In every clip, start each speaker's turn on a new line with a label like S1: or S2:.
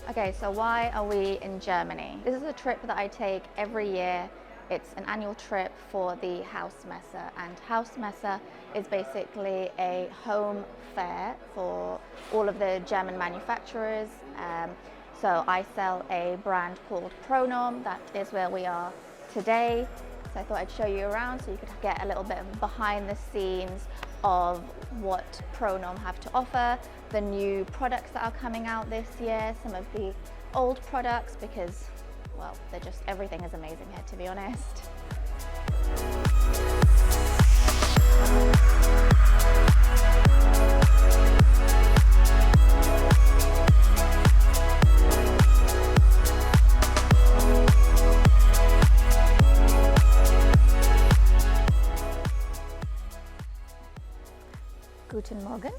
S1: Okay, so why are we in Germany? This is a trip that I take every year. It's an annual trip for the Haus Messe, and Haus Messe is basically a home fair for all of the German manufacturers. So I sell a brand called Pronorm. That is where we are today. So I thought I'd show you around so you could get a little bit of behind the scenes of what Pronorm have to offer, the new products that are coming out this year, some of the old products, because, well, everything is amazing here, to be honest. Guten Morgen.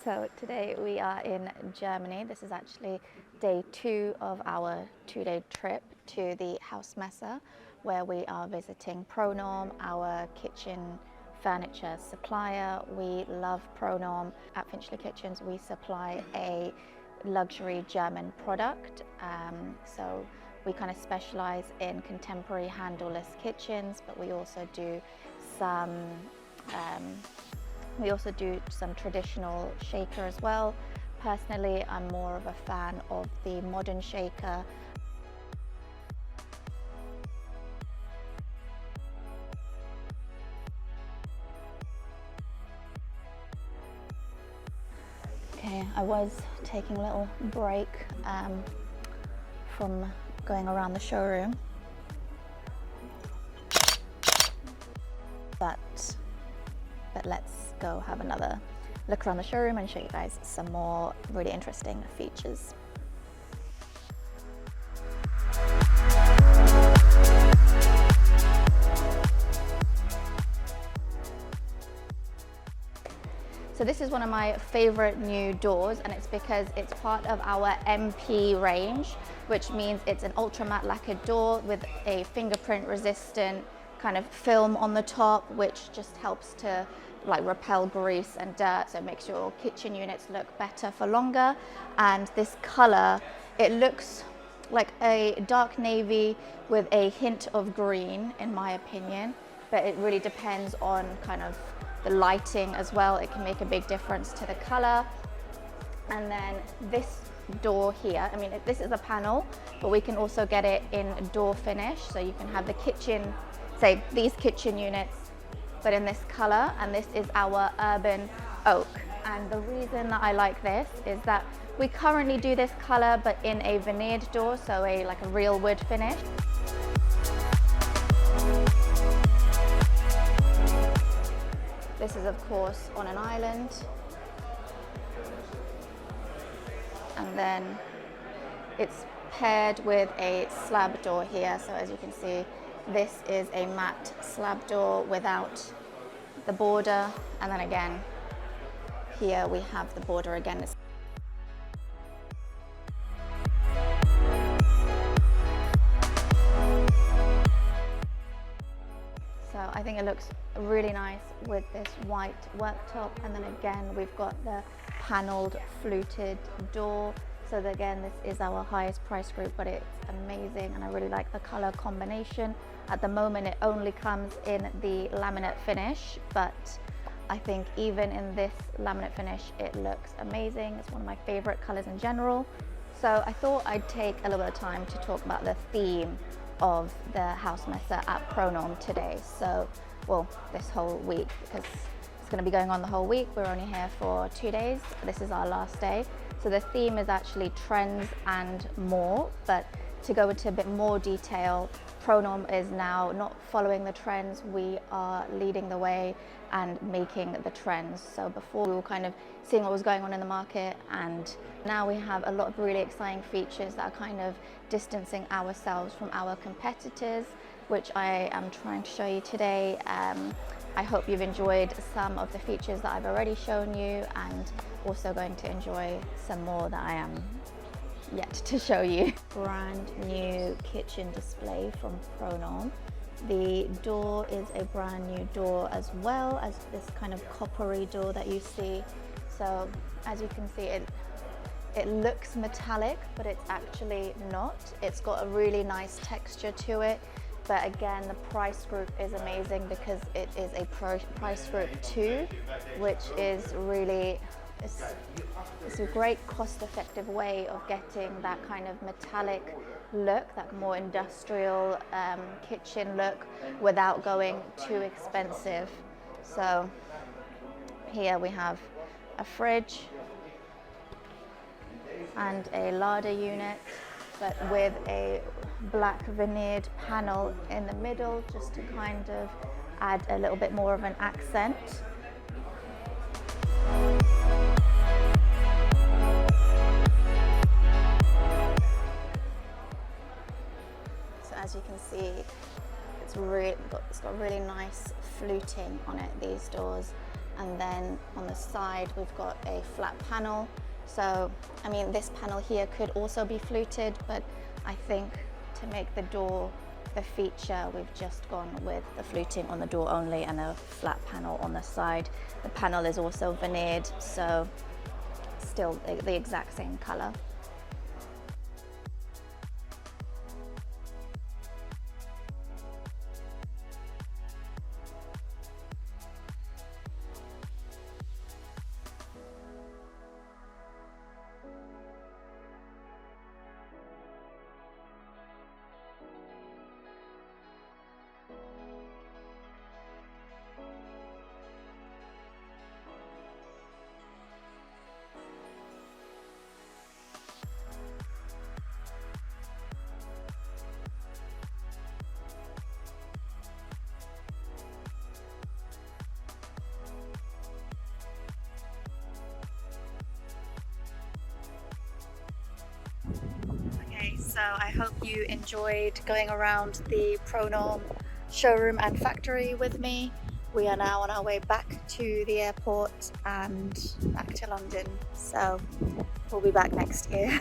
S1: So today we are in Germany. This is actually day 2 of our 2-day trip to the Haus Messe, where we are visiting Pronorm, our kitchen furniture supplier. We love Pronorm. At Finchley Kitchens, we supply a luxury German product. So we kind of specialize in contemporary handleless kitchens, but we also do some traditional shaker as well. Personally, I'm more of a fan of the modern shaker. Okay, I was taking a little break from going around the showroom, but let's go have another look around the showroom and show you guys some more really interesting features. So this is one of my favorite new doors, and it's because it's part of our MP range, which means it's an ultra matte lacquered door with a fingerprint resistant kind of film on the top, which just helps to repel grease and dirt, so it makes your kitchen units look better for longer. And this color, it looks like a dark navy with a hint of green, in my opinion, but it really depends on kind of the lighting as well. It can make a big difference to the color. And then this door here, I mean, this is a panel, but we can also get it in door finish, so you can have the kitchen, say these kitchen units, but in this color, and this is our urban oak. And the reason that I like this is that we currently do this color, but in a veneered door, so like a real wood finish. This is of course on an island. And then it's paired with a slab door here. So as you can see, this is a matte slab door without the border. And then again, here we have the border again. So I think it looks really nice with this white worktop. And then again, we've got the paneled fluted door. So again, this is our highest price group, but it's amazing and I really like the color combination. At the moment it only comes in the laminate finish, but I think even in this laminate finish it looks amazing. It's one of my favorite colors in general. So I thought I'd take a little bit of time to talk about the theme of the Haus Messe at Pronorm today. So, well, this whole week, because it's going to be going on the whole week. We're only here for 2 days. This is our last day. So the theme is actually trends and more, but to go into a bit more detail, Pronorm is now not following the trends, we are leading the way and making the trends. So before we were kind of seeing what was going on in the market, and now we have a lot of really exciting features that are kind of distancing ourselves from our competitors, which I am trying to show you today. I hope you've enjoyed some of the features that I've already shown you, and also going to enjoy some more that I am yet to show you. Brand new kitchen display from Pronorm. The door is a brand new door, as well as this kind of coppery door that you see. So as you can see, it looks metallic, but it's actually not. It's got a really nice texture to it. But again, the price group is amazing because it is a price group 2, which is really, it's a great cost-effective way of getting that kind of metallic look, that more industrial kitchen look, without going too expensive. So here we have a fridge and a larder unit, but with a black veneered panel in the middle, just to kind of add a little bit more of an accent. So as you can see, it's got really nice fluting on it, these doors. And then on the side, we've got a flat panel. So, I mean, this panel here could also be fluted, but I think to make the door the feature, we've just gone with the fluting on the door only and a flat panel on the side. The panel is also veneered, so still the exact same color. So I hope you enjoyed going around the Pronorm showroom and factory with me. We are now on our way back to the airport and back to London. So we'll be back next year.